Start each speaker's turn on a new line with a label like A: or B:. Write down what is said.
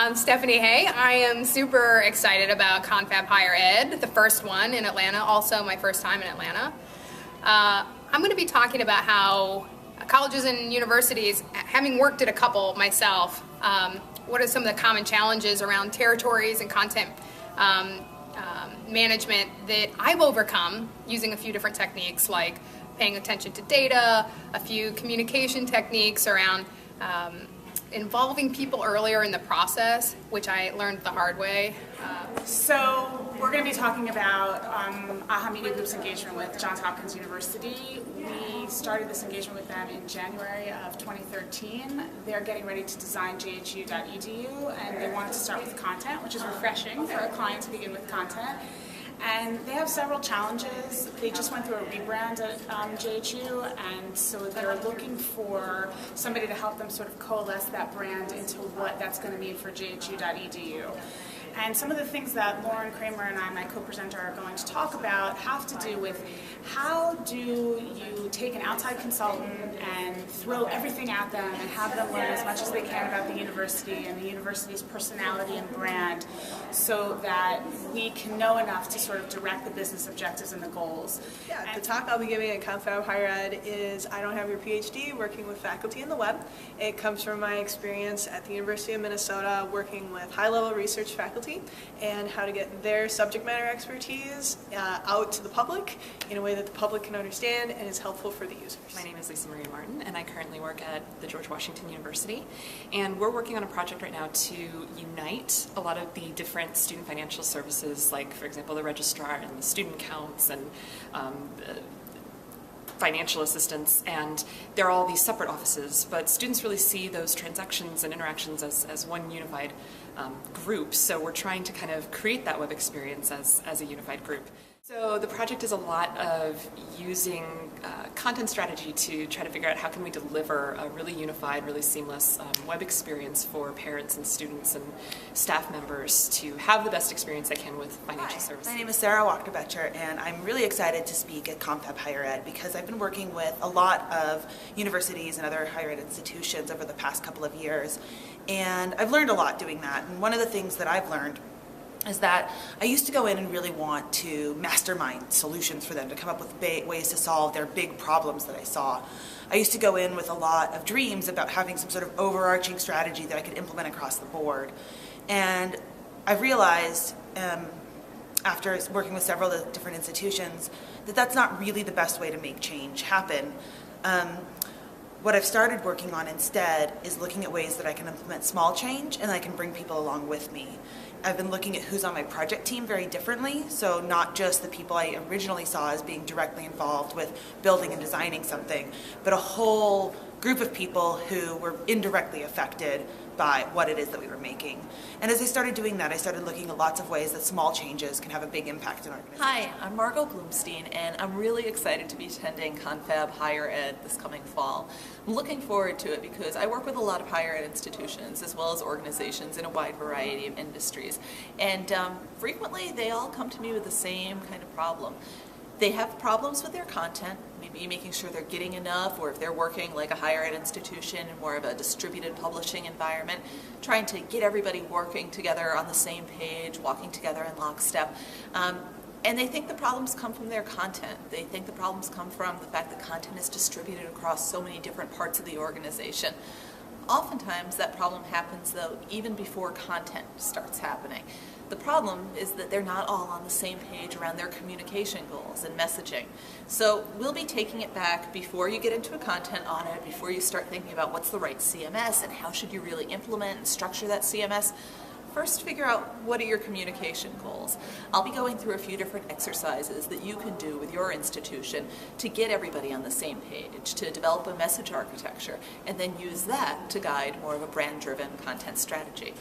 A: I'm Stephanie Hay. I am super excited about Confab Higher Ed, the first one in Atlanta, also my first time in Atlanta. I'm going to be talking about how colleges and universities, having worked at a couple myself, what are some of the common challenges around territories and content management that I've overcome using a few different techniques like paying attention to data, a few communication techniques around involving people earlier in the process, which I learned the hard way.
B: So we're going to be talking about AHA Media Group's engagement with Johns Hopkins University. We started this engagement with them in January of 2013. They're getting ready to design jhu.edu, and they wanted to start with content, which is refreshing for a client to begin with content. And they have several challenges. They just went through a rebrand at JHU, and so they're looking for somebody to help them sort of coalesce that brand into what that's going to mean for jhu.edu. And some of the things that Lauren Kramer and I, my co-presenter, are going to talk about have to do with how do you take an outside consultant and throw everything at them and have them learn as much as they can about the university and the university's personality and brand so that we can know enough to sort of direct the business objectives and the goals.
C: Yeah, the talk I'll be giving at Confab Higher Ed is I Don't Have Your PhD, working with faculty in the web. It comes from my experience at the University of Minnesota working with high-level research faculty and how to get their subject matter expertise out to the public in a way that the public can understand and is helpful for the users.
D: My name is Lisa Marie Martin, and I currently work at the George Washington University, and we're working on a project right now to unite a lot of the different student financial services, like for example the registrar and the student accounts and financial assistance, and they're all these separate offices, but students really see those transactions and interactions as one unified group, so we're trying to kind of create that web experience as a unified group. So the project is a lot of using content strategy to try to figure out how can we deliver a really unified, really seamless web experience for parents and students and staff members to have the best experience they can with financial services.
E: My name is Sarah Wachter-Betcher, and I'm really excited to speak at Confab Higher Ed because I've been working with a lot of universities and other higher ed institutions over the past couple of years, and I've learned a lot doing that. And one of the things that I've learned is that I used to go in and really want to mastermind solutions for them, to come up with ways to solve their big problems that I saw. I used to go in with a lot of dreams about having some sort of overarching strategy that I could implement across the board. And I've realized, after working with several different institutions, that that's not really the best way to make change happen. What I've started working on instead is looking at ways that I can implement small change and I can bring people along with me. I've been looking at who's on my project team very differently, so not just the people I originally saw as being directly involved with building and designing something, but a whole group of people who were indirectly affected by what it is that we were making. And as I started doing that, I started looking at lots of ways that small changes can have a big impact in organizations.
F: Hi, I'm Margot Bloomstein, and I'm really excited to be attending Confab Higher Ed this coming fall. I'm looking forward to it because I work with a lot of higher ed institutions as well as organizations in a wide variety of industries. And frequently they all come to me with the same kind of problem. They have problems with their content, maybe making sure they're getting enough, or if they're working like a higher ed institution in more of a distributed publishing environment, trying to get everybody working together on the same page, walking together in lockstep. And they think the problems come from their content. They think the problems come from the fact that content is distributed across so many different parts of the organization. Oftentimes that problem happens though even before content starts happening. The problem is that they're not all on the same page around their communication goals and messaging. So we'll be taking it back before you get into a content audit, before you start thinking about what's the right CMS and how should you really implement and structure that CMS. First, figure out what are your communication goals. I'll be going through a few different exercises that you can do with your institution to get everybody on the same page, to develop a message architecture, and then use that to guide more of a brand-driven content strategy.